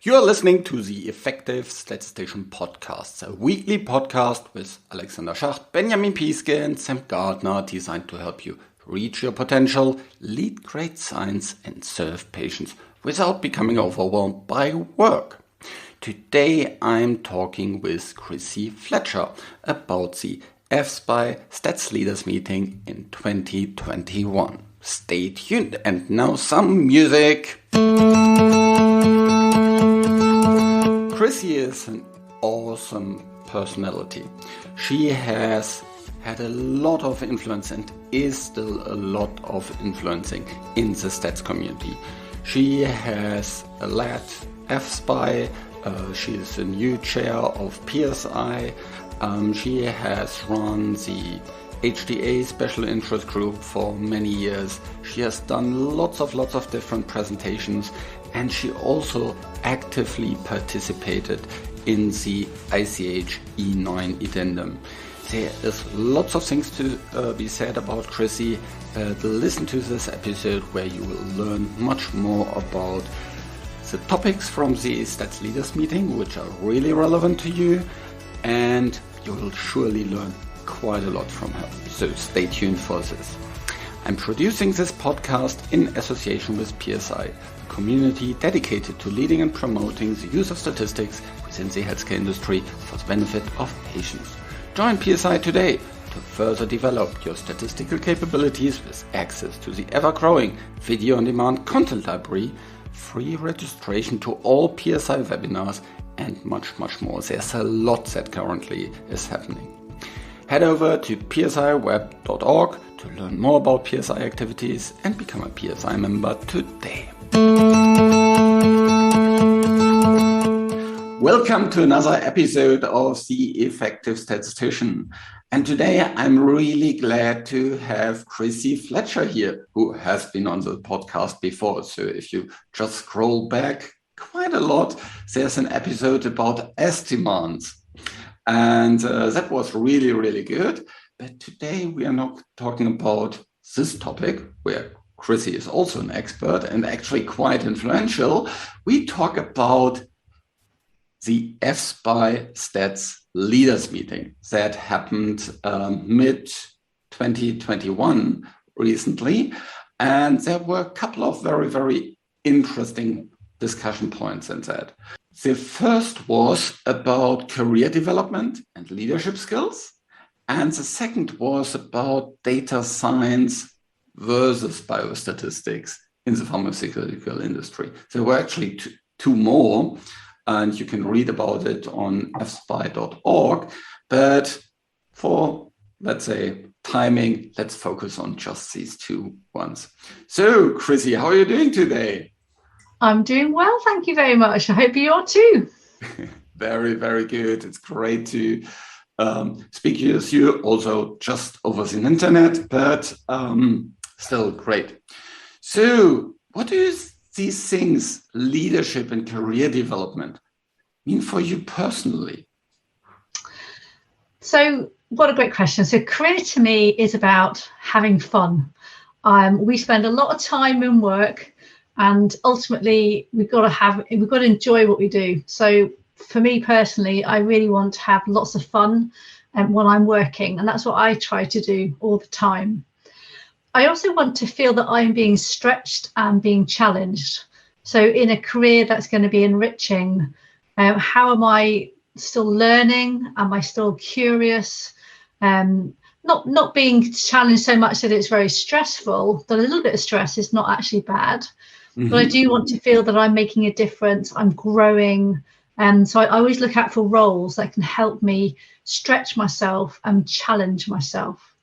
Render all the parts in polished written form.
You are listening to the Effective Statistician podcast, a weekly podcast with Alexander Schacht, Benjamin Pieske and Sam Gardner, designed to help you reach your potential, lead great science and serve patients without becoming overwhelmed by work. Today I'm talking with Chrissie Fletcher about the EFSPI Stats Leaders Meeting in 2021. Stay tuned, and now some music. Chrissie is an awesome personality. She has had a lot of influence and is still a lot of influencing in the stats community. She has led EFSPI, she is a new chair of PSI, she has run the HDA special interest group for many years. She has done lots of different presentations, and she also actively participated in the ICH E9 addendum. There is lots of things to be said about Chrissie. Listen to this episode where you will learn much more about the topics from the Stats Leaders Meeting, which are really relevant to you, and you will surely learn quite a lot from her. So stay tuned for this. I'm producing this podcast in association with PSI, a community dedicated to leading and promoting the use of statistics within the healthcare industry for the benefit of patients. Join PSI today to further develop your statistical capabilities with access to the ever-growing video-on-demand content library, free registration to all PSI webinars, and much more. There's a lot that currently is happening. Head over to psiweb.org to learn more about PSI activities and become a PSI member today. Welcome to another episode of the Effective Statistician. And today I'm really glad to have Chrissie Fletcher here, who has been on the podcast before. So if you just scroll back quite a lot, there's an episode about estimands. And that was really good. But today we are not talking about this topic, where Chrissie is also an expert and actually quite influential. We talk about the EFSPI Stats Leaders Meeting that happened mid-2021 recently. And there were a couple of very interesting discussion points in that. The first was about career development and leadership skills. And the second was about data science versus biostatistics in the pharmaceutical industry. There were actually two more, and you can read about it on efspi.org. But for, let's say, timing, let's focus on just these two ones. So, Chrissie, how are you doing today? I'm doing well, thank you very much. I hope you are too. Very good. It's great to speak with you, also just over the internet, but still great. So what do these things, leadership and career development, mean for you personally? So what a great question. So career to me is about having fun. We spend a lot of time in work, and ultimately we've got to enjoy what we do. So for me personally, I really want to have lots of fun when I'm working, and that's what I try to do all the time. I also want to feel that I'm being stretched and being challenged. So in a career that's going to be enriching, how am I still learning? Am I still curious? Not being challenged so much that it's very stressful, that a little bit of stress is not actually bad. Mm-hmm. But I do want to feel that I'm making a difference, I'm growing. And so I always look out for roles that can help me stretch myself and challenge myself.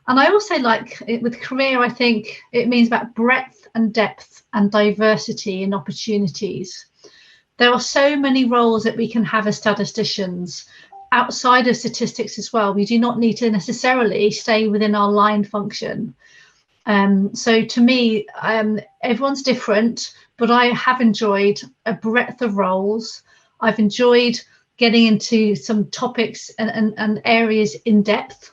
And I also like it with career, I think it means about breadth and depth and diversity in opportunities. There are so many roles that we can have as statisticians outside of statistics as well. We do not need to necessarily stay within our line function. So to me, everyone's different, but I have enjoyed a breadth of roles. I've enjoyed getting into some topics and areas in depth.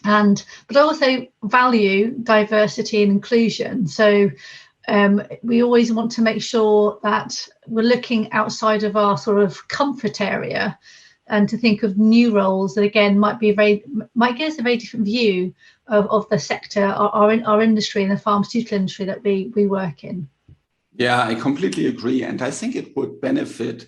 But I also value diversity and inclusion. So we always want to make sure that we're looking outside of our sort of comfort area, and to think of new roles that again might give us a very different view of the sector, our industry, and the pharmaceutical industry that we work in. Yeah, I completely agree, and I think it would benefit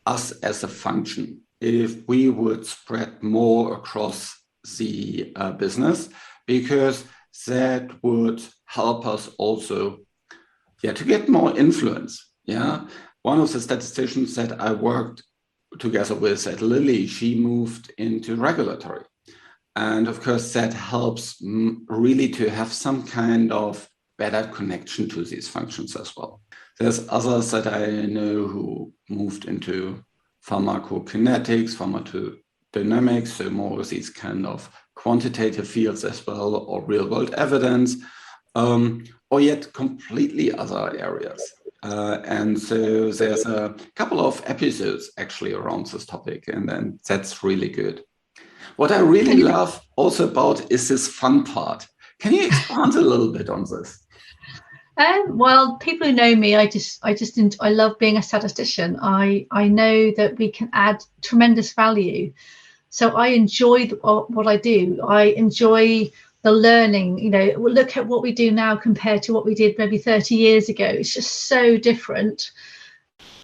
us as a function if we would spread more across the business, because that would help us also to get more influence. One of the statisticians that I worked together with at Lilly, she moved into regulatory, and of course that helps really to have some kind of better connection to these functions as well. There's others that I know who moved into pharmacokinetics, pharmacodynamics, so more of these kind of quantitative fields as well, or real world evidence, or yet completely other areas. And so there's a couple of episodes actually around this topic, and then that's really good. What I really love also about is this fun part. Can you expand a little bit on this? Well, people who know me, I love being a statistician. I know that we can add tremendous value. So I enjoy what I do. I enjoy the learning. Look at what we do now compared to what we did maybe 30 years ago. It's just so different.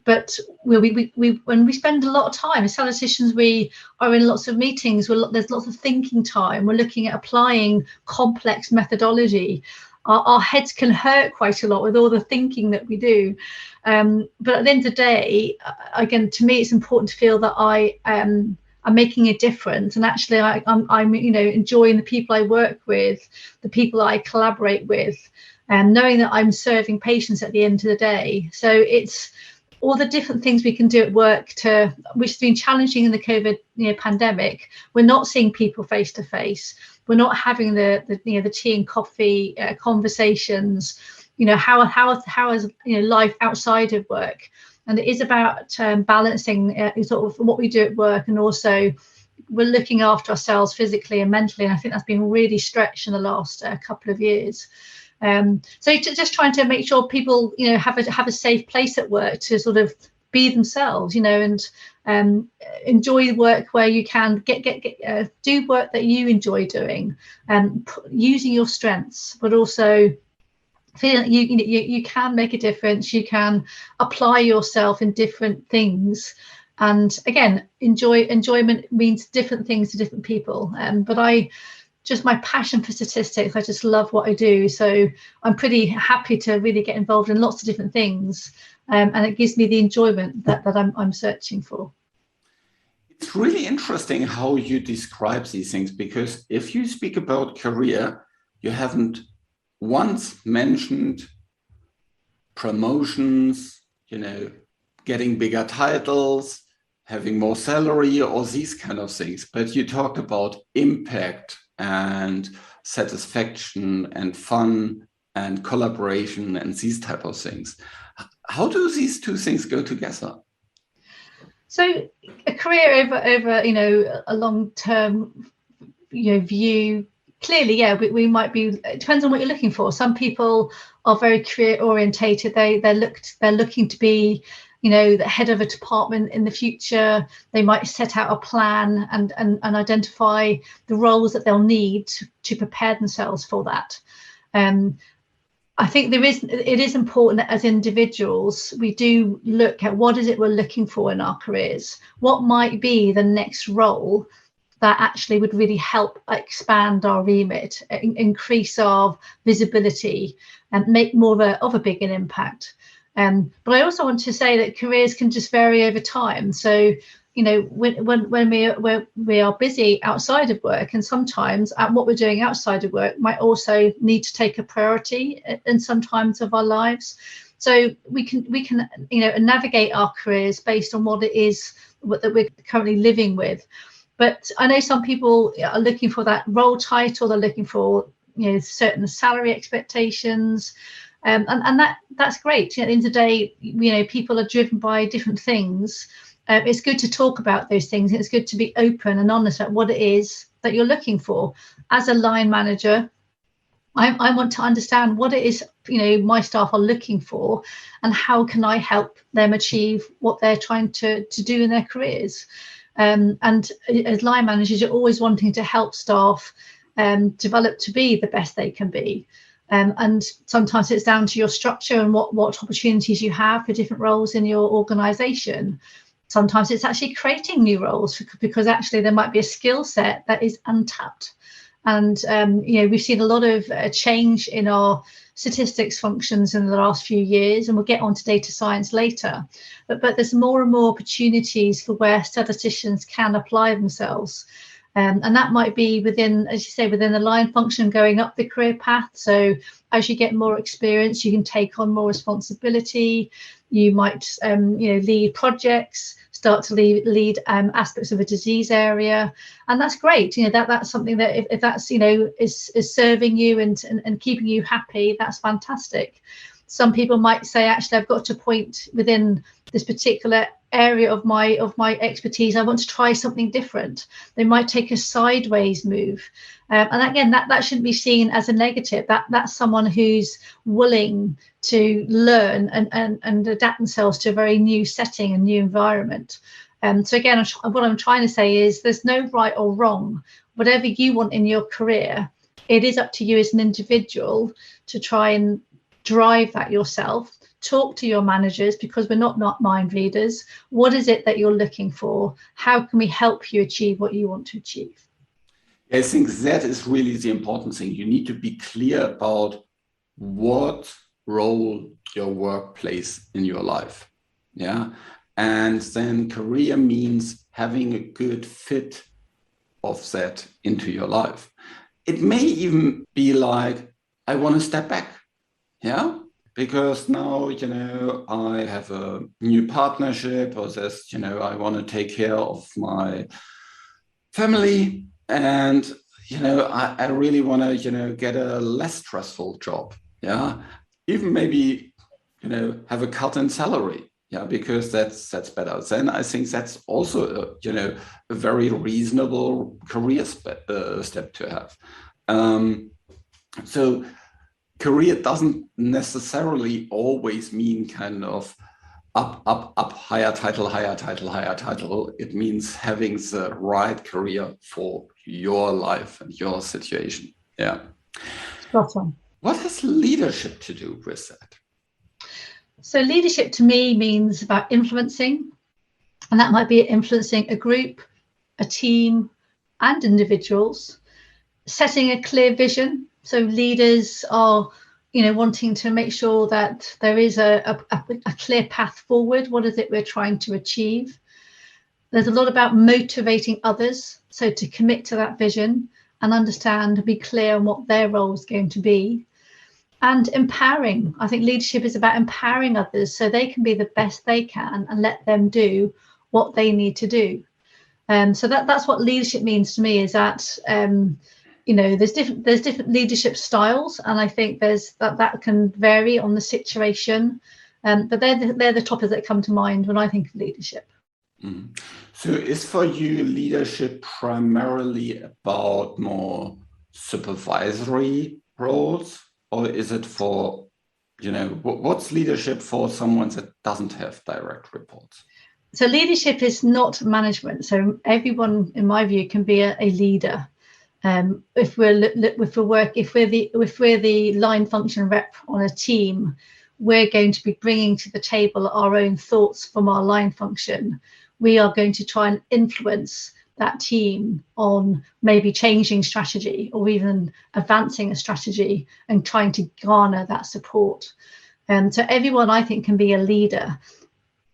But when we spend a lot of time as statisticians, we are in lots of meetings. There's lots of thinking time. We're looking at applying complex methodology. Our heads can hurt quite a lot with all the thinking that we do. But at the end of the day, again, to me, it's important to feel that I'm making a difference, and actually I'm enjoying the people I work with, the people I collaborate with, and knowing that I'm serving patients at the end of the day. So it's all the different things we can do at work, which has been challenging in the COVID pandemic. We're not seeing people face to face. We're not having the tea and coffee conversations. How is life outside of work? And it is about balancing sort of what we do at work, and also we're looking after ourselves physically and mentally. And I think that's been really stretched in the last couple of years. So just trying to make sure people have a safe place at work to sort of be themselves, and enjoy work where you can do work that you enjoy doing, and using your strengths, but also feeling you can make a difference. You can apply yourself in different things, and again, enjoyment means different things to different people. But my passion for statistics, I just love what I do. So I'm pretty happy to really get involved in lots of different things, and it gives me the enjoyment that I'm searching for. It's really interesting how you describe these things, because if you speak about career, you haven't once mentioned promotions, getting bigger titles, having more salary, or these kind of things. But you talked about impact and satisfaction and fun and collaboration and these type of things. How do these two things go together? So a career over a long-term view, clearly, we might be. It depends on what you're looking for. Some people are very career orientated. They're looking to be the head of a department in the future. They might set out a plan and identify the roles that they'll need to prepare themselves for that. I think it is important that as individuals, we do look at what is it we're looking for in our careers. What might be the next role that actually would really help expand our remit, increase our visibility, and make more of a bigger impact. But I also want to say that careers can just vary over time. So, when we are busy outside of work, and sometimes what we're doing outside of work might also need to take a priority in some times of our lives. So we can navigate our careers based on what it is that we're currently living with. But I know some people are looking for that role title. They're looking for certain salary expectations. And that's great. At the end of the day, people are driven by different things. It's good to talk about those things. It's good to be open and honest about what it is that you're looking for. As a line manager, I want to understand what it is, my staff are looking for, and how can I help them achieve what they're trying to do in their careers. And as line managers, you're always wanting to help staff develop to be the best they can be. And sometimes it's down to your structure and what opportunities you have for different roles in your organisation. Sometimes it's actually creating new roles, because actually there might be a skill set that is untapped. And, we've seen a lot of change in our statistics functions in the last few years, and we'll get onto data science later. But there's more and more opportunities for where statisticians can apply themselves. And that might be within, as you say, within the line function, going up the career path. So as you get more experience, you can take on more responsibility. You might, lead projects, start to lead aspects of a disease area, and that's great. That's something that if that's is serving you and keeping you happy, that's fantastic. Some people might say, actually, I've got to a point within this particular area of my expertise, I want to try something different. They might take a sideways move, and again, that shouldn't be seen as a negative. That's someone who's willing to learn and adapt themselves to a very new setting and new environment. So again, what I'm trying to say is there's no right or wrong. Whatever you want in your career, it is up to you as an individual to try and drive that yourself. Talk to your managers, because we're not mind readers. What is it that you're looking for? How can we help you achieve what you want to achieve? I think that is really the important thing. You need to be clear about what role your work plays in your life. Yeah. And then career means having a good fit of that into your life. It may even be like, I want to step back. Yeah. Because now, I have a new partnership, or this, I want to take care of my family, and, I really want to, get a less stressful job. Yeah. Even maybe, have a cut in salary. Yeah. Because that's better. Then I think that's also, a very reasonable career step to have. So career doesn't necessarily always mean kind of up, higher title. It means having the right career for your life and your situation. Yeah. Spot on. What has leadership to do with that? So leadership to me means about influencing, and that might be influencing a group, a team, and individuals, setting a clear vision. So leaders are, wanting to make sure that there is a clear path forward. What is it we're trying to achieve? There's a lot about motivating others. So to commit to that vision and understand and be clear on what their role is going to be. And empowering. I think leadership is about empowering others so they can be the best they can and let them do what they need to do. So that's what leadership means to me, is that there's different leadership styles, and I think there's that can vary on the situation, but they're the topics that come to mind when I think of leadership. Mm-hmm. So is for you leadership primarily about more supervisory roles, or is it for, what's leadership for someone that doesn't have direct reports? So leadership is not management. So everyone, in my view, can be a leader. If we're the line function rep on a team, we're going to be bringing to the table our own thoughts from our line function. We are going to try and influence that team on maybe changing strategy or even advancing a strategy and trying to garner that support. So everyone, I think, can be a leader.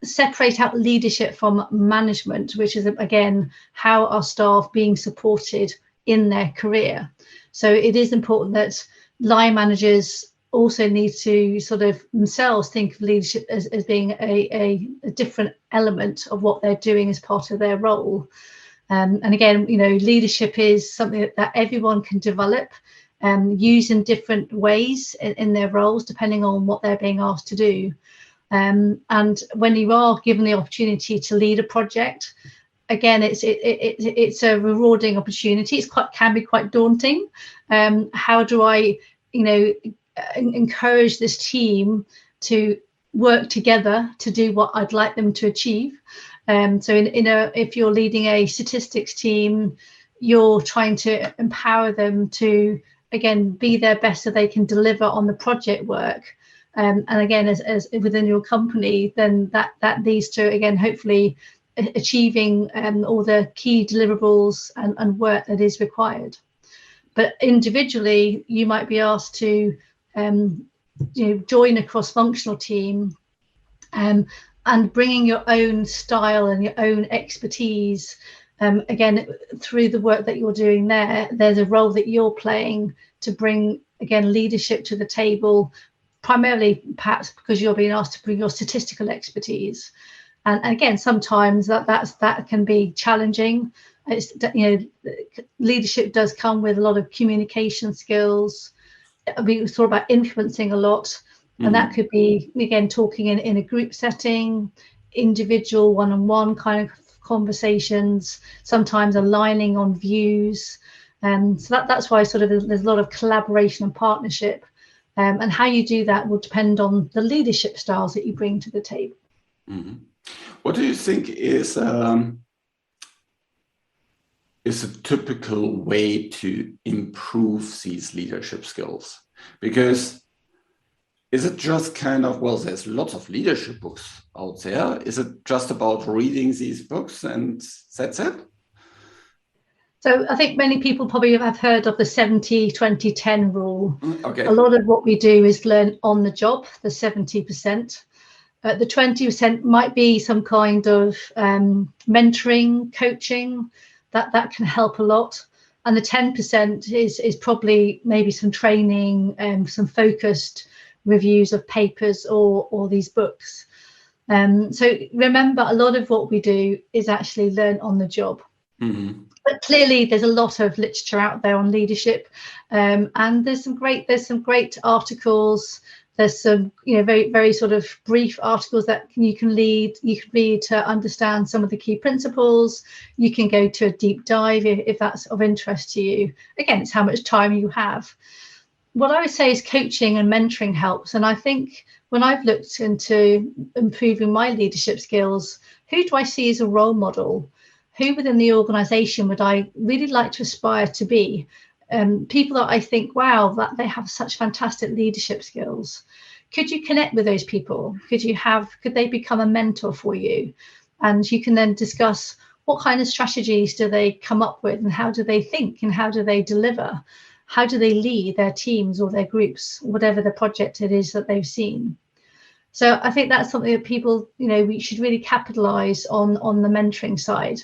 Separate out leadership from management, which is, again, how are staff being supported in their career. So it is important that line managers also need to sort of themselves think of leadership as being a different element of what they're doing as part of their role. And again, leadership is something that everyone can develop and use in different ways in their roles, depending on what they're being asked to do. And when you are given the opportunity to lead a project, again, it's a rewarding opportunity. Can be quite daunting. How do I encourage this team to work together to do what I'd like them to achieve. So if you're leading a statistics team, you're trying to empower them to, again, be their best so they can deliver on the project work. And again, as within your company, then that leads to, again, hopefully achieving all the key deliverables and work that is required. But individually, you might be asked to join a cross-functional team and bringing your own style and your own expertise. Again, through the work that you're doing there's a role that you're playing to bring, again, leadership to the table, primarily perhaps because you're being asked to bring your statistical expertise. And again, sometimes that can be challenging. It's, leadership does come with a lot of communication skills. We thought about influencing a lot, and that could be, again, talking in a group setting, individual one-on-one kind of conversations, sometimes aligning on views. So that's why sort of there's a lot of collaboration and partnership, and how you do that will depend on the leadership styles that you bring to the table. Mm-hmm. What do you think is a typical way to improve these leadership skills? Because is it just kind of, well, there's lots of leadership books out there. Is it just about reading these books and that's it? So I think many people probably have heard of the 70-20-10 rule. Okay. A lot of what we do is learn on the job, the 70%. The 20% might be some kind of mentoring, coaching, that can help a lot. And the 10% is probably maybe some training and some focused reviews of papers or these books. So remember, a lot of what we do is actually learn on the job. Mm-hmm. But clearly, there's a lot of literature out there on leadership, and there's some great articles. There's some, very, very sort of brief articles that you can read to understand some of the key principles. You can go to a deep dive if that's of interest to you. Again, it's how much time you have. What I would say is coaching and mentoring helps. And I think when I've looked into improving my leadership skills, who do I see as a role model? Who within the organization would I really like to aspire to be? People that I think, wow, that they have such fantastic leadership skills. Could you connect with those people? Could they become a mentor for you? And you can then discuss what kind of strategies do they come up with, and how do they think, and how do they deliver? How do they lead their teams or their groups, whatever the project it is that they've seen? So I think that's something that people, we should really capitalize on the mentoring side.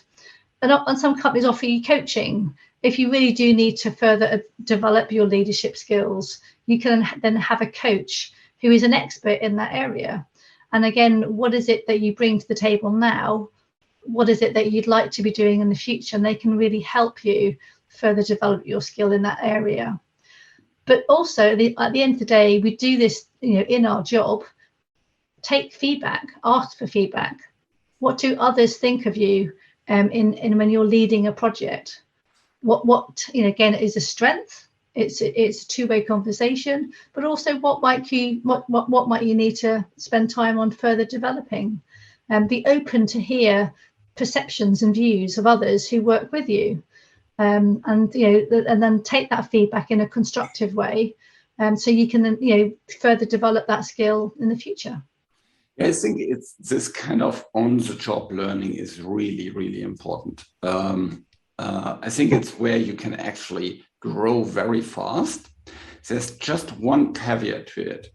And some companies offer you coaching. If you really do need to further develop your leadership skills, you can then have a coach who is an expert in that area. And again, what is it that you bring to the table now? What is it that you'd like to be doing in the future? And they can really help you further develop your skill in that area. But also, at the end of the day, we do this, in our job. Take feedback, ask for feedback. What do others think of you in when you're leading a project? What again, is a strength. It's a two-way conversation, but also what might you need to spend time on further developing, and be open to hear perceptions and views of others who work with you, and then take that feedback in a constructive way, so you can then further develop that skill in the future. I think it's this kind of on-the-job learning is really, really important. I think it's where you can actually grow very fast. There's just one caveat to it.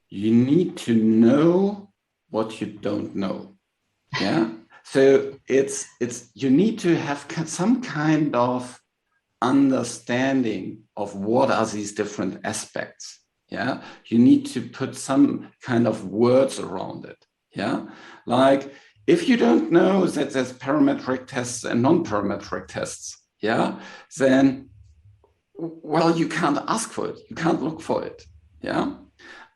You need to know what you don't know. Yeah. So it's you need to have some kind of understanding of what are these different aspects. Yeah, you need to put some kind of words around it. Yeah, like if you don't know that there's parametric tests and non-parametric tests, yeah, then, well, you can't ask for it. You can't look for it. Yeah.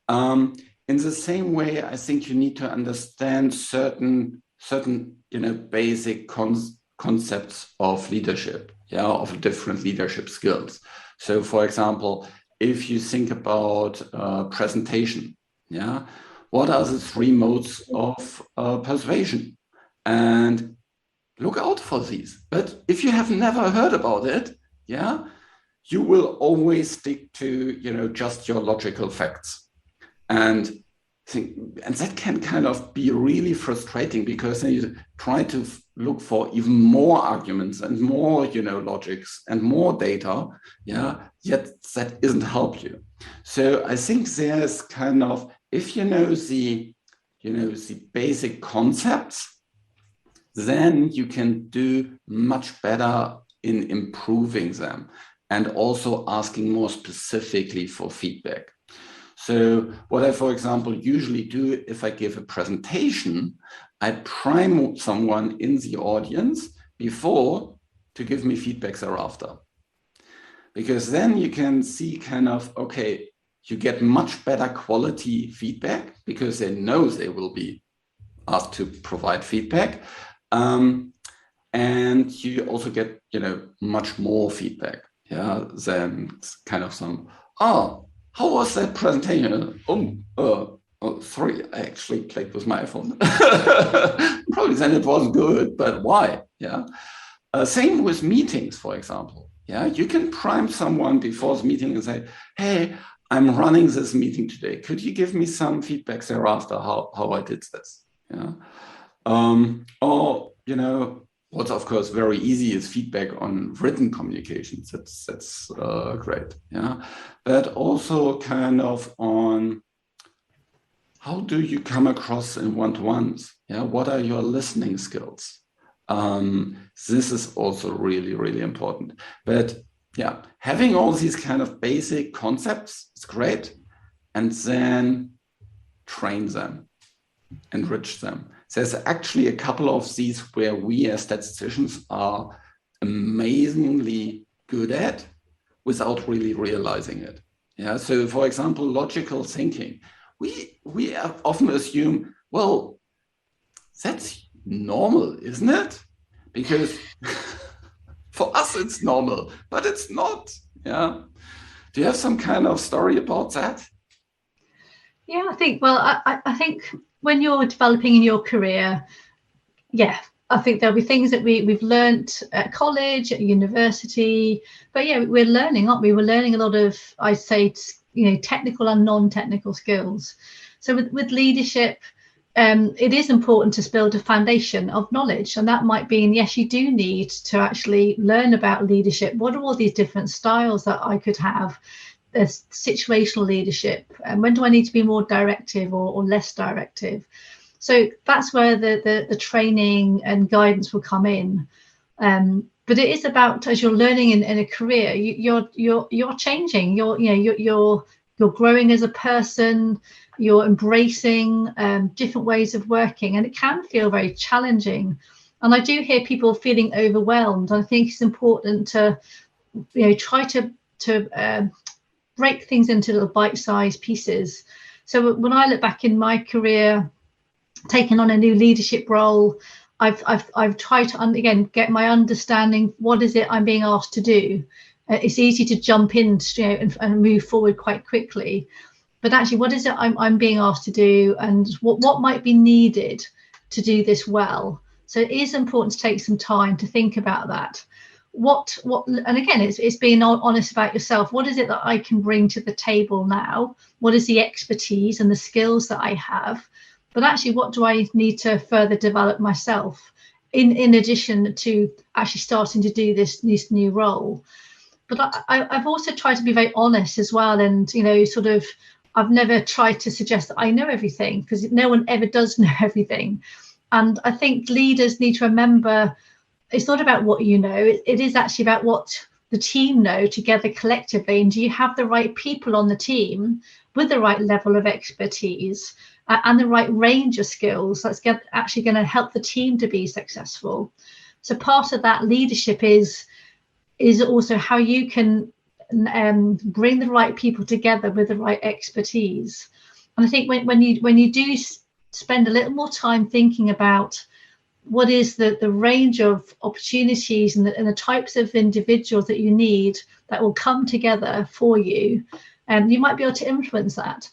In the same way, I think you need to understand certain basic concepts of leadership. Yeah, of different leadership skills. So, for example, if you think about presentation, yeah, what are the 3 modes of persuasion? And look out for these. But if you have never heard about it, yeah, you will always stick to, just your logical facts. And that can kind of be really frustrating, because then you try to look for even more arguments and more, logics and more data, yeah, yet that doesn't help you. So I think there's kind of, if you know the basic concepts, then you can do much better in improving them and also asking more specifically for feedback. So what I, for example, usually do if I give a presentation, I prime someone in the audience before to give me feedback thereafter. Because then you can see kind of, okay, you get much better quality feedback because they know they will be asked to provide feedback. And you also get, much more feedback, yeah, than kind of some, how was that presentation? Sorry, I actually played with my iPhone. Probably then it wasn't good, but why? Yeah. Same with meetings, for example. Yeah, you can prime someone before the meeting and say, hey, I'm running this meeting today. Could you give me some feedback thereafter how I did this? Yeah. Or, what's of course very easy is feedback on written communications. That's great. Yeah. But also kind of on how do you come across in one-to-ones? Yeah. What are your listening skills? This is also really, really important. But yeah, having all these kind of basic concepts is great. And then train them, enrich them. There's actually a couple of these where we as statisticians are amazingly good at without really realizing it. Yeah. So for example, logical thinking. We often assume, well, that's normal, isn't it? Because for us it's normal, but it's not. Yeah. Do you have some kind of story about that? Yeah, I think, well, I think when you're developing in your career, yeah, I think there'll be things that we've learnt at college, at university, but yeah, we're learning, aren't we? We're learning a lot of, I say, technical and non-technical skills. So with leadership, it is important to build a foundation of knowledge, and that might be, and yes, you do need to actually learn about leadership. What are all these different styles that I could have? There's situational leadership, and when do I need to be more directive or less directive? So that's where the training and guidance will come in. But it is about, as you're learning in a career, you're changing. You're growing as a person. You're embracing different ways of working, and it can feel very challenging. And I do hear people feeling overwhelmed. I think it's important to try to break things into little bite-sized pieces. So when I look back in my career, taking on a new leadership role, I've tried to again get my understanding. What is it I'm being asked to do? It's easy to jump in, and move forward quite quickly. But actually, what is it I'm being asked to do, and what might be needed to do this well? So it is important to take some time to think about that. And again, it's being honest about yourself. What is it that I can bring to the table now? What is the expertise and the skills that I have? But actually, what do I need to further develop myself in addition to actually starting to do this new role? But I've also tried to be very honest as well, and I've never tried to suggest that I know everything, because no one ever does know everything. And I think leaders need to remember, it's not about what you know, it is actually about what the team know together collectively. And do you have the right people on the team with the right level of expertise and the right range of skills that's actually going to help the team to be successful? So part of that leadership is also how you can bring the right people together with the right expertise. And I think when you do spend a little more time thinking about what is the range of opportunities and the types of individuals that you need that will come together for you, you might be able to influence that.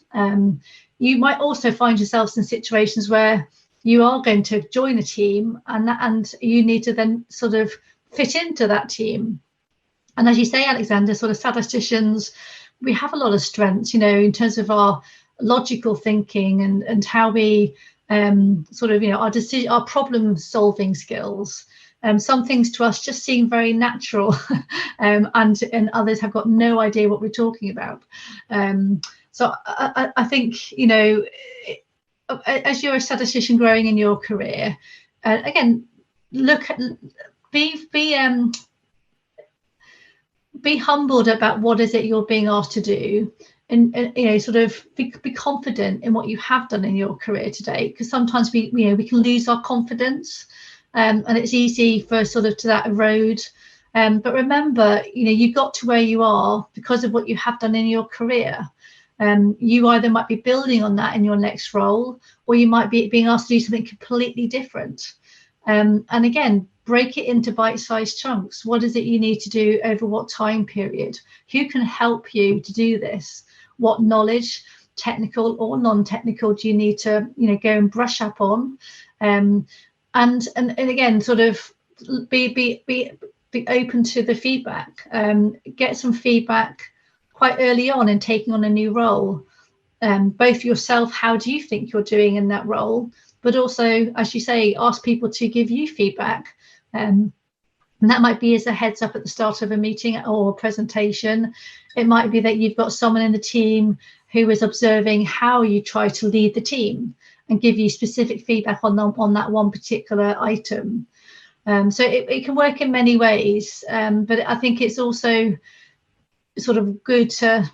You might also find yourselves in situations where you are going to join a team and you need to then sort of fit into that team. And as you say, Alexander, sort of statisticians, we have a lot of strengths, in terms of our logical thinking and how we sort of, our problem solving skills. Some things to us just seem very natural, and others have got no idea what we're talking about. So I think, as you're a statistician growing in your career, again, be humbled about what is it you're being asked to do, and sort of be confident in what you have done in your career today, because sometimes we can lose our confidence, and it's easy for sort of to that erode. But remember, you got to where you are because of what you have done in your career. You either might be building on that in your next role, or you might be being asked to do something completely different. And again, break it into bite-sized chunks. What is it you need to do over what time period? Who can help you to do this? What knowledge, technical or non-technical, do you need to go and brush up on? And again, sort of be open to the feedback. Get some feedback quite early on in taking on a new role. Both yourself, how do you think you're doing in that role? But also, as you say, ask people to give you feedback. And that might be as a heads up at the start of a meeting or a presentation. It might be that you've got someone in the team who is observing how you try to lead the team and give you specific feedback on that one particular item. So it can work in many ways, but I think it's also sort of good to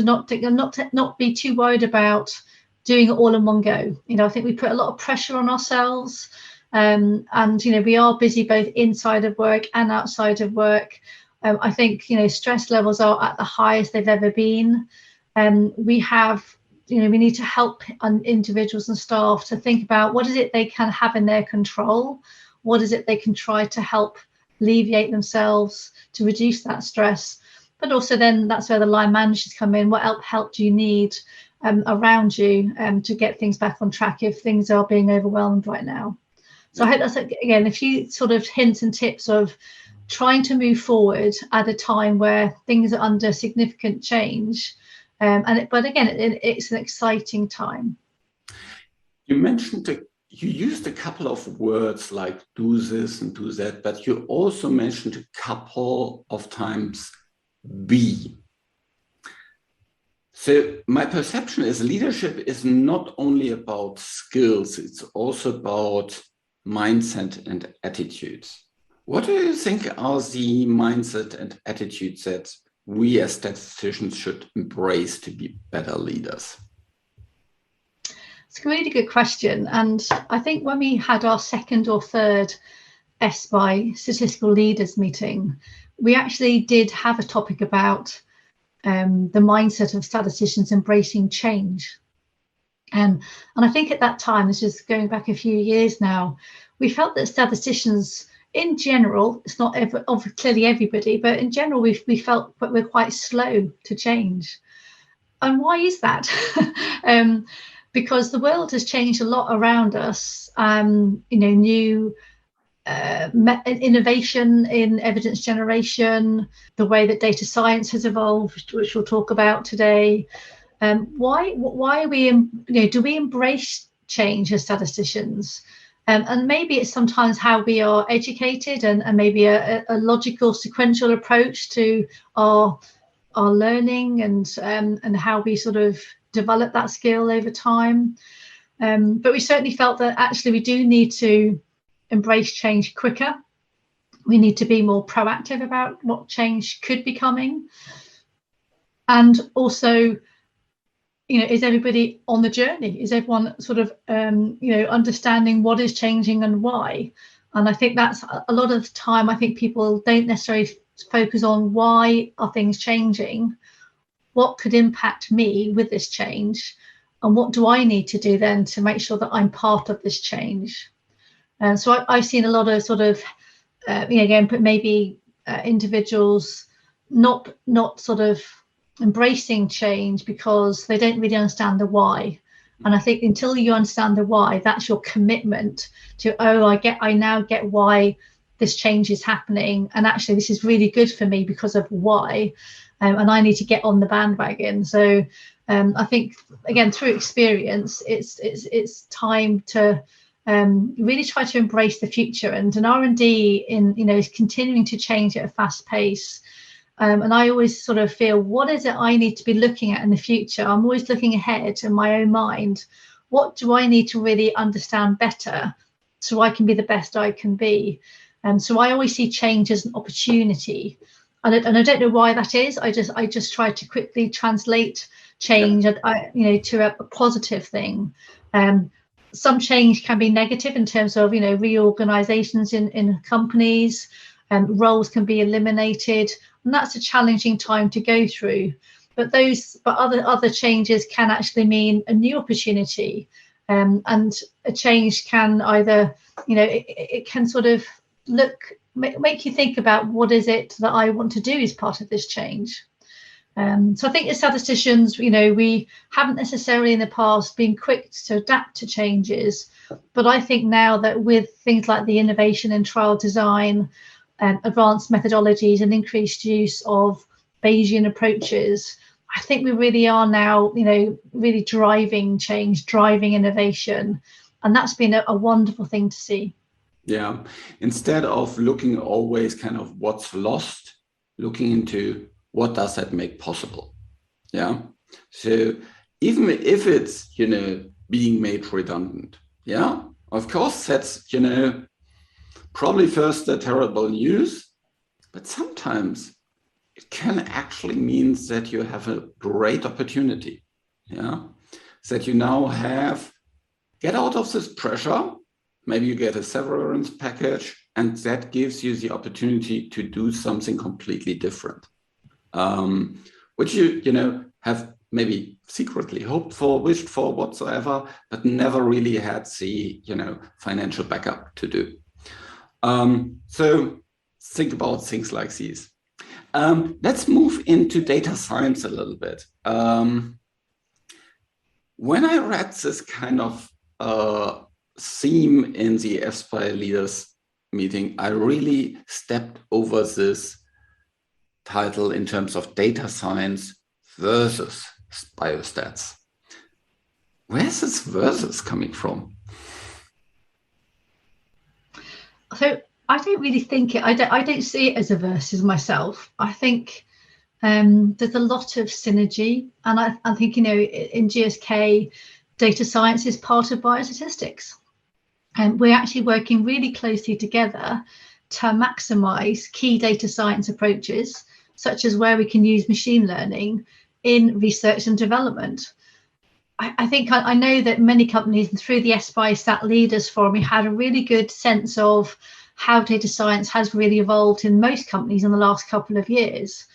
not be too worried about doing it all in one go. I think we put a lot of pressure on ourselves, and we are busy both inside of work and outside of work. I think stress levels are at the highest they've ever been. We need to help individuals and staff to think about what is it they can have in their control, what is it they can try to help alleviate themselves to reduce that stress. But also then that's where the line managers come in. What help do you need around you to get things back on track if things are being overwhelmed right now? So I hope that's, again, a few sort of hints and tips of trying to move forward at a time where things are under significant change. But again, it's an exciting time. You used a couple of words like do this and do that, but you also mentioned a couple of times be. So my perception is leadership is not only about skills, it's also about mindset and attitudes. What do you think are the mindset and attitudes that we as statisticians should embrace to be better leaders? It's a really good question. And I think when we had our second or third EFSPI Statistical Leaders Meeting, we actually did have a topic about the mindset of statisticians embracing change. And I think at that time, this is going back a few years now, we felt that statisticians in general, it's not clearly everybody, but in general, we felt that we're quite slow to change. And why is that? Because the world has changed a lot around us. New innovation in evidence generation, the way that data science has evolved, which we'll talk about today. Why are we, do we embrace change as statisticians? And maybe it's sometimes how we are educated and maybe a logical sequential approach to our learning and how we sort of develop that skill over time. But we certainly felt that actually we do need to embrace change quicker. We need to be more proactive about what change could be coming. And also, is everybody on the journey? Is everyone sort of, understanding what is changing and why? And I think that's a lot of the time, I think people don't necessarily focus on why are things changing, what could impact me with this change, and what do I need to do then to make sure that I'm part of this change? So I've seen a lot of sort of, again, maybe individuals not sort of embracing change because they don't really understand the why. And I think until you understand the why, that's your commitment to, I now get why this change is happening, and actually this is really good for me because of why, and I need to get on the bandwagon. So I think, again, through experience, it's time to really try to embrace the future, and an R&D is continuing to change at a fast pace. And I always sort of feel, what is it I need to be looking at in the future? I'm always looking ahead in my own mind. What do I need to really understand better so I can be the best I can be? So I always see change as an opportunity. And I don't know why that is. I just try to quickly translate change to a positive thing. Some change can be negative in terms of, reorganizations in companies, roles can be eliminated. And that's a challenging time to go through, but other changes can actually mean a new opportunity, and a change can either, it can sort of make you think about, what is it that I want to do as part of this change. So I think as statisticians, we haven't necessarily in the past been quick to adapt to changes, but I think now that with things like the innovation in trial design, advanced methodologies and increased use of Bayesian approaches, I think we really are now, really driving change, driving innovation. And that's been a wonderful thing to see. Yeah. Instead of looking always kind of what's lost, looking into what does that make possible. Yeah. So even if it's, being made redundant, yeah, of course, that's, probably first the terrible news, but sometimes it can actually mean that you have a great opportunity, that you now get out of this pressure. Maybe you get a severance package, and that gives you the opportunity to do something completely different, which you have maybe secretly hoped for, wished for, whatsoever, but never really had the financial backup to do. So think about things like these. Let's move into data science a little bit. When I read this kind of theme in the EFSPI Leaders Meeting, I really stepped over this title in terms of data science versus biostats. Where's this versus coming from? So I don't really think I don't see it as a versus myself. I think there's a lot of synergy, and I think in GSK, data science is part of biostatistics, and we're actually working really closely together to maximize key data science approaches, such as where we can use machine learning in research and development. I think I know that many companies, and through the EFSPI Stat Leaders Forum, we had a really good sense of how data science has really evolved in most companies in the last couple of years.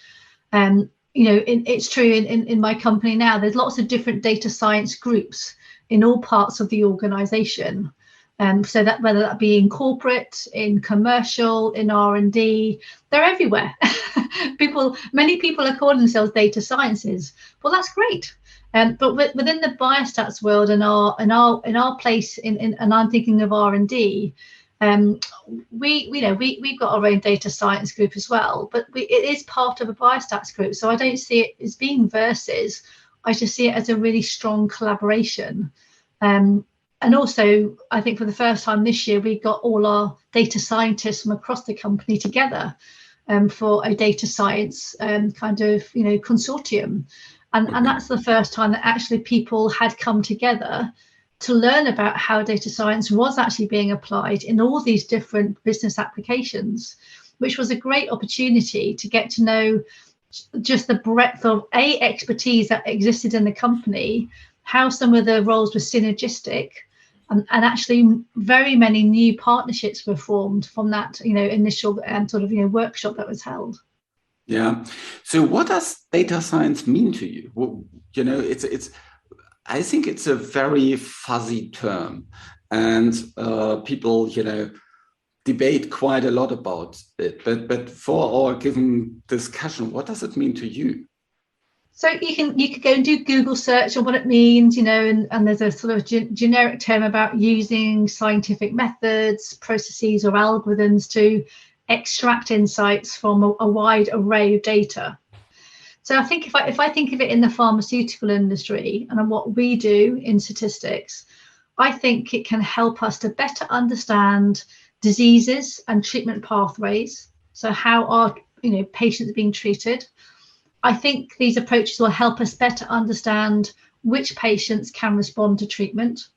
It's true in my company now, there's lots of different data science groups in all parts of the organization. So that whether that be in corporate, in commercial, in R&D, they're everywhere. Many people are calling themselves data sciences. Well, that's great. But within the biostats world and our place and I'm thinking of R&D, we've got our own data science group as well, but it is part of a biostats group. So I don't see it as being versus. I just see it as a really strong collaboration. And also, I think for the first time this year, we got all our data scientists from across the company together for a data science consortium. And that's the first time that actually people had come together to learn about how data science was actually being applied in all these different business applications, which was a great opportunity to get to know just the breadth of expertise that existed in the company, how some of the roles were synergistic, and actually very many new partnerships were formed from that initial workshop that was held. Yeah. So what does data science mean to you? Well, it's I think it's a very fuzzy term. and people, debate quite a lot about it. But for our given discussion, what does it mean to you? So you could go and do Google search on what it means, and there's a sort of generic term about using scientific methods, processes, or algorithms to extract insights from a wide array of data. So I think if I think of it in the pharmaceutical industry and what we do in statistics, I think it can help us to better understand diseases and treatment pathways. So how are patients being treated? I think these approaches will help us better understand which patients can respond to treatment.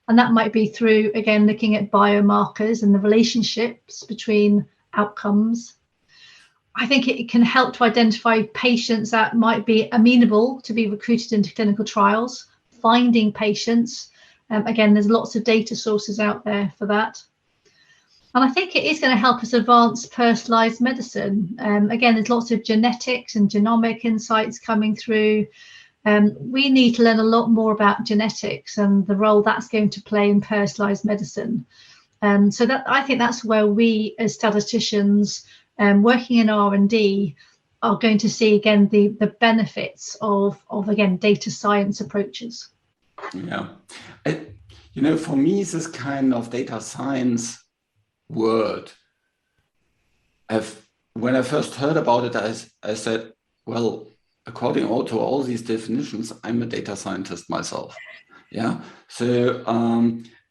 And that might be through, again, looking at biomarkers and the relationships between outcomes. I think it can help to identify patients that might be amenable to be recruited into clinical trials, finding patients. Again, there's lots of data sources out there for that. And I think it is going to help us advance personalised medicine. Again, there's lots of genetics and genomic insights coming through. We need to learn a lot more about genetics and the role that's going to play in personalised medicine. So that I think that's where we as statisticians working in R&D are going to see, again, the benefits of again, data science approaches. Yeah. For me, this kind of data science word, when I first heard about it, I said, well, according to all these definitions, I'm a data scientist myself. Yeah. So,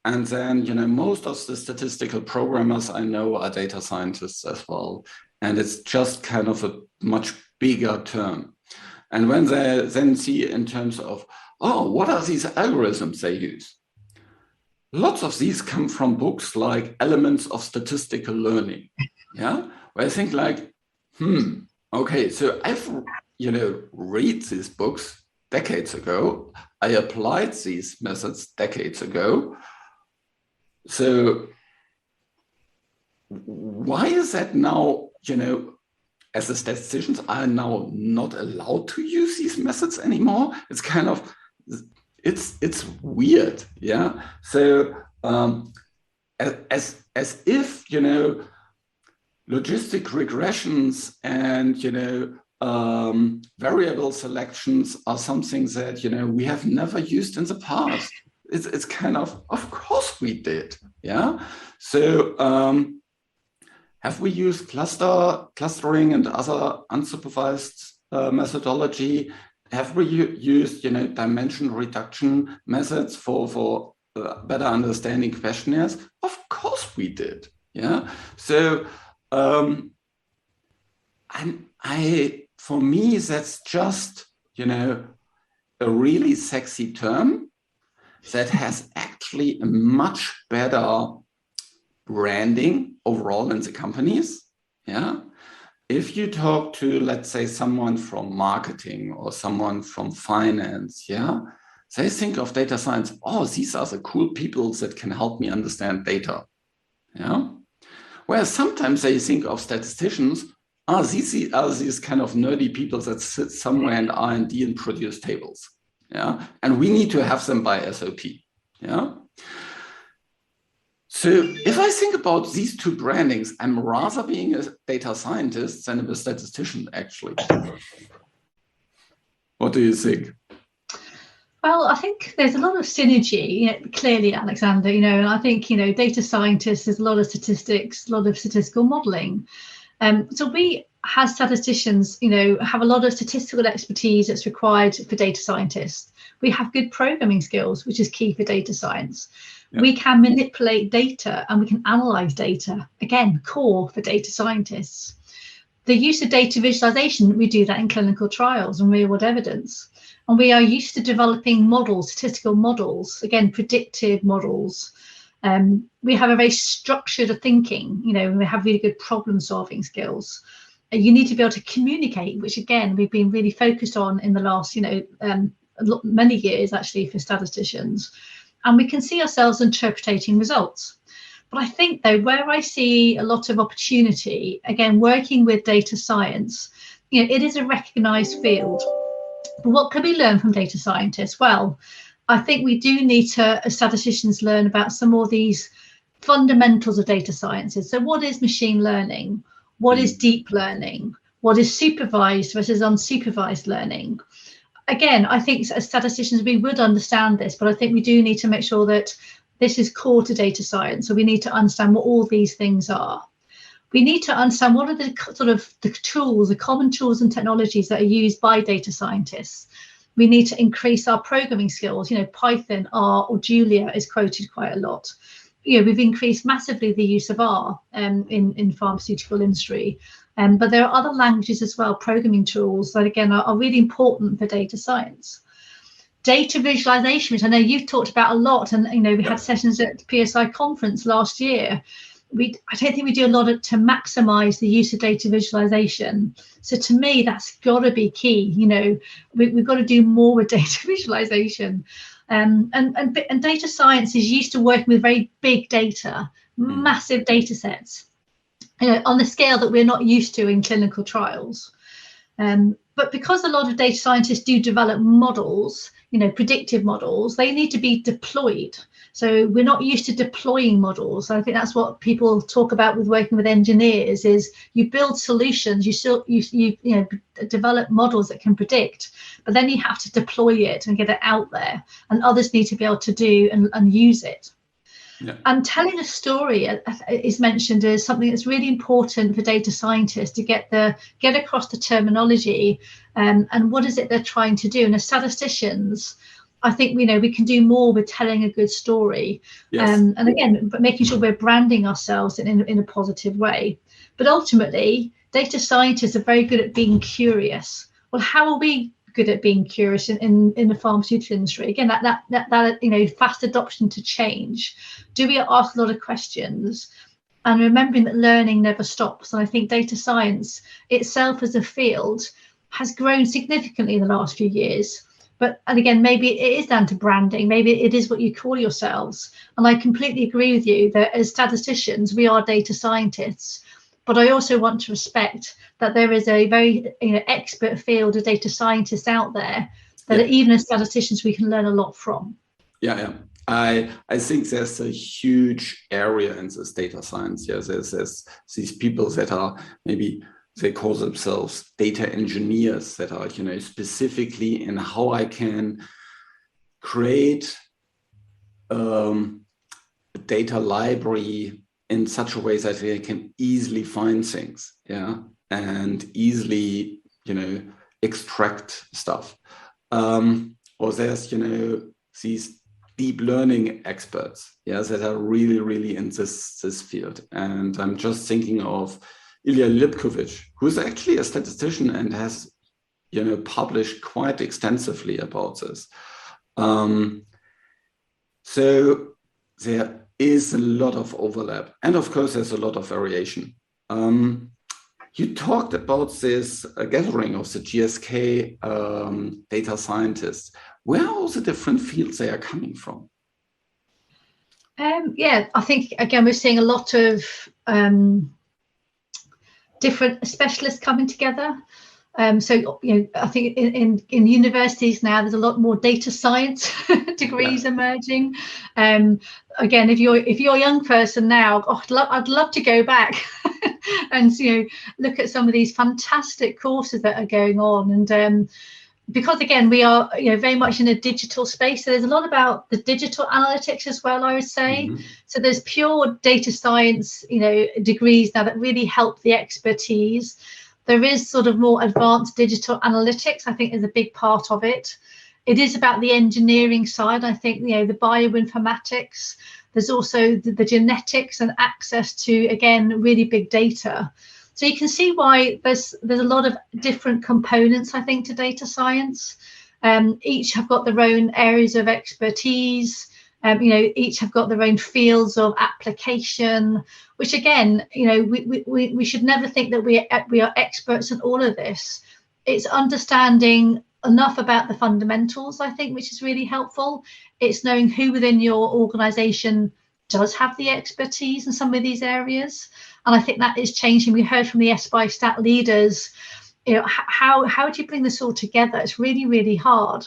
and then, most of the statistical programmers I know are data scientists as well. And it's just kind of a much bigger term. And when they then see in terms of, what are these algorithms they use? Lots of these come from books like Elements of Statistical Learning, yeah, where I think like, okay, so I've, read these books decades ago. I applied these methods decades ago. So why is that now, as the statisticians are now not allowed to use these methods anymore? It's kind of, it's weird, yeah. So as if logistic regressions and variable selections are something that we have never used in the past. It's kind of course we did, yeah. So have we used clustering and other unsupervised methodology? Have we used, dimension reduction methods for better understanding questionnaires? Of course we did. Yeah. So, for me, that's just, a really sexy term that has actually a much better branding overall in the companies. Yeah. If you talk to, let's say, someone from marketing or someone from finance, yeah, they think of data science, these are the cool people that can help me understand data. Yeah. Whereas sometimes they think of statisticians, these are these kind of nerdy people that sit somewhere in R&D and produce tables. Yeah. And we need to have them by SOP. Yeah. So if I think about these two brandings, I'm rather being a data scientist than a statistician, actually. What do you think? Well, I think there's a lot of synergy, clearly, Alexander, and I think, data scientists, there's a lot of statistics, a lot of statistical modeling. So we, as statisticians, have a lot of statistical expertise that's required for data scientists. We have good programming skills, which is key for data science. Yep. We can manipulate data and we can analyze data, again, core for data scientists. The use of data visualization, we do that in clinical trials and real world evidence. And we are used to developing models, statistical models, again, predictive models. We have a very structured thinking, we have really good problem solving skills. You need to be able to communicate, which again, we've been really focused on in the last, many years actually for statisticians. And we can see ourselves interpreting results. But I think, though, where I see a lot of opportunity, again, working with data science, it is a recognized field. But what can we learn from data scientists? Well, I think we do need to, as statisticians, learn about some more of these fundamentals of data sciences. So what is machine learning? What is deep learning? What is supervised versus unsupervised learning? Again, I think as statisticians, we would understand this, but I think we do need to make sure that this is core to data science. So we need to understand what all these things are. We need to understand what are the sort of the tools, the common tools and technologies that are used by data scientists. We need to increase our programming skills. Python, R, or Julia is quoted quite a lot. We've increased massively the use of R in pharmaceutical industry. But there are other languages as well, programming tools that, again, are really important for data science. Data visualization, which I know you've talked about a lot, and we had sessions at PSI conference last year. I don't think we do a lot to maximize the use of data visualization. So to me, that's got to be key. We've got to do more with data visualization. And data science is used to working with very big data, massive data sets, on the scale that we're not used to in clinical trials. But because a lot of data scientists do develop models, predictive models, they need to be deployed. So we're not used to deploying models. I think that's what people talk about with working with engineers, is you build solutions, you develop models that can predict, but then you have to deploy it and get it out there, and others need to be able to do and use it. Yeah. And telling a story is mentioned as something that's really important for data scientists to get across the terminology and what is it they're trying to do. And as statisticians, I think we can do more with telling a good story. Yes. And again, but making sure we're branding ourselves in a positive way. But ultimately, data scientists are very good at being curious. Well, how are we good at being curious in the pharmaceutical industry? Again, that fast adoption to change. Do we ask a lot of questions? And remembering that learning never stops. And I think data science itself as a field has grown significantly in the last few years. And again, maybe it is down to branding. Maybe it is what you call yourselves. And I completely agree with you that as statisticians, we are data scientists. But I also want to respect that there is a very expert field of data scientists out there that even as statisticians, we can learn a lot from. Yeah. I think there's a huge area in this data science. Yes, there's these people that are maybe, they call themselves data engineers, that are specifically in how I can create a data library in such a way that they can easily find things, and easily extract stuff. Or there's these deep learning experts, that are really, really in this field. And I'm just thinking of Ilya Lipkovich, who's actually a statistician and has, published quite extensively about this. So there is a lot of overlap, and of course, there's a lot of variation. You talked about this gathering of the GSK data scientists. Where are all the different fields they are coming from? I think, again, we're seeing a lot of different specialists coming together. So I think in universities now, there's a lot more data science degrees emerging. Again, if you're a young person now, I'd love to go back and look at some of these fantastic courses that are going on. And because again, we are very much in a digital space, so there's a lot about the digital analytics as well, I would say. So there's pure data science degrees now that really help the expertise. There is sort of more advanced digital analytics, I think, is a big part of it. It is about the engineering side. I think the bioinformatics. There's also the genetics and access to, again, really big data. So you can see why there's a lot of different components, I think, to data science. Each have got their own areas of expertise. Each have got their own fields of application, which again, we should never think that we are experts in all of this. It's understanding enough about the fundamentals, I think, which is really helpful. It's knowing who within your organization does have the expertise in some of these areas. And I think that is changing. We heard from the EFSPI Stat Leaders, how do you bring this all together? It's really, really hard.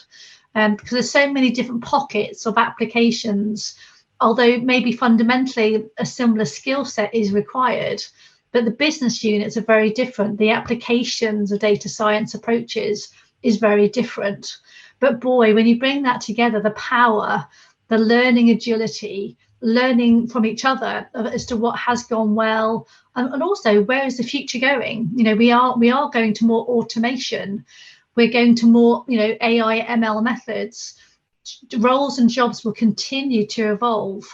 because there's so many different pockets of applications, although maybe fundamentally a similar skill set is required, but the business units are very different. The applications of data science approaches is very different. But boy, when you bring that together, the power, the learning agility, learning from each other as to what has gone well, and also where is the future going? We are going to more automation. We're going to more, AI, ML methods. Roles and jobs will continue to evolve.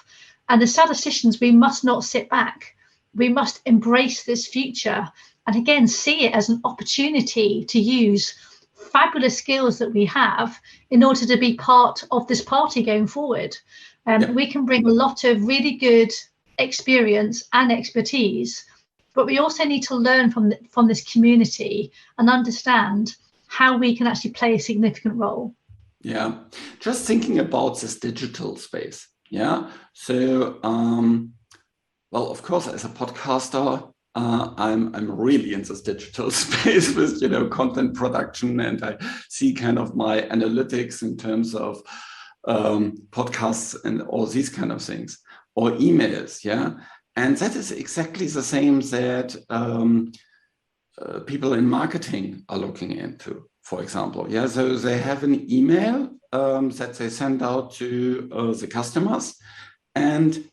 And as statisticians, we must not sit back. We must embrace this future and again, see it as an opportunity to use fabulous skills that we have in order to be part of this party going forward. We can bring a lot of really good experience and expertise, but we also need to learn from this community and understand how we can actually play a significant role. Yeah, just thinking about this digital space. Yeah, so well, of course, as a podcaster, I'm really in this digital space with content production, and I see kind of my analytics in terms of podcasts and all these kind of things, or emails. Yeah, and that is exactly the same that people in marketing are looking into. For example, yeah, so they have an email that they send out to the customers, and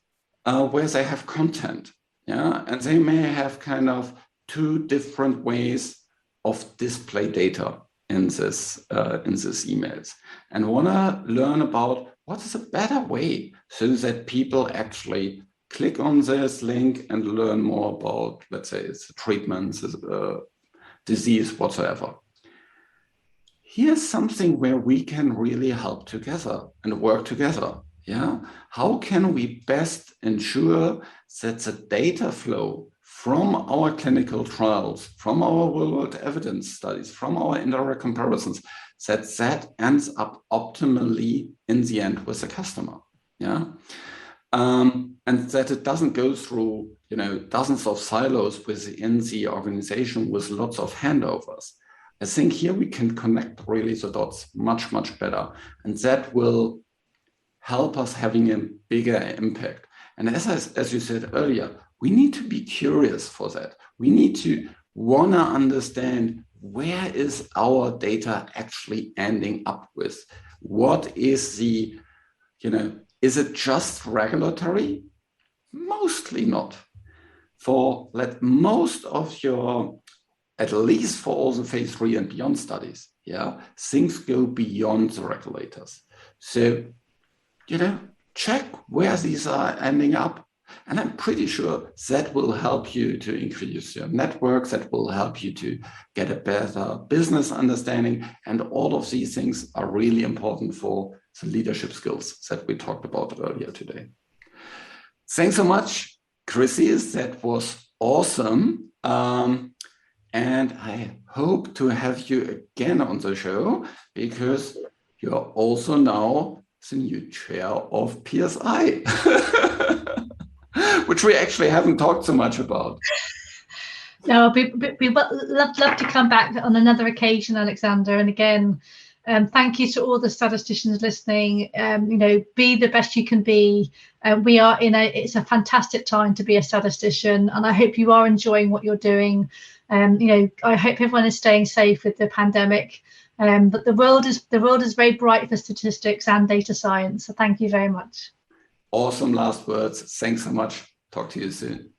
where they have content, yeah, and they may have kind of two different ways of display data in this emails, and want to learn about what is a better way so that people actually click on this link and learn more about, let's say, it's treatments, disease, whatsoever. Here's something where we can really help together and work together. Yeah, how can we best ensure that the data flow from our clinical trials, from our real-world evidence studies, from our indirect comparisons, that ends up optimally in the end with the customer? Yeah, and that it doesn't go through dozens of silos within the organization with lots of handovers. I think here we can connect really the dots much, much better. And that will help us having a bigger impact. And as you said earlier, we need to be curious for that. We need to want to understand, where is our data actually ending up with? What is is it just regulatory? Mostly not. Most of your, at least for all the phase 3 and beyond studies, yeah, things go beyond the regulators. So, check where these are ending up. And I'm pretty sure that will help you to increase your network, that will help you to get a better business understanding. And all of these things are really important for the leadership skills that we talked about earlier today. Thanks so much, Chrissie. That was awesome. And I hope to have you again on the show, because you're also now the new chair of PSI, which we actually haven't talked so much about. No, we'd love to come back on another occasion, Alexander. And again, thank you to all the statisticians listening. Be the best you can be. We are it's a fantastic time to be a statistician, and I hope you are enjoying what you're doing. I hope everyone is staying safe with the pandemic. But the world is very bright for statistics and data science. So thank you very much. Awesome last words. Thanks so much. Talk to you soon.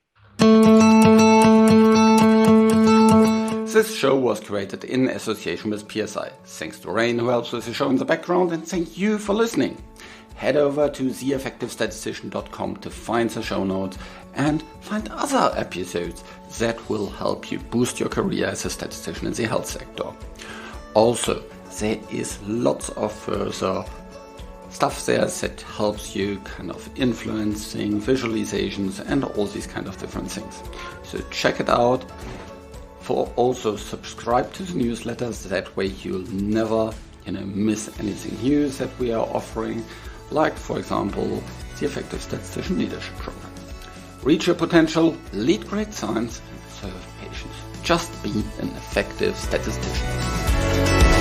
This show was created in association with PSI. Thanks to Rain, who helps with the show in the background, and thank you for listening. Head over to theeffectivestatistician.com to find the show notes and find other episodes that will help you boost your career as a statistician in the health sector. Also, there is lots of further stuff there that helps you kind of influencing visualizations and all these kind of different things. So check it out. Also subscribe to the newsletters. That way you'll never miss anything new that we are offering, like for example the Effective Statistician Leadership Program. Reach your potential, lead great science, and serve patients. Just be an effective statistician.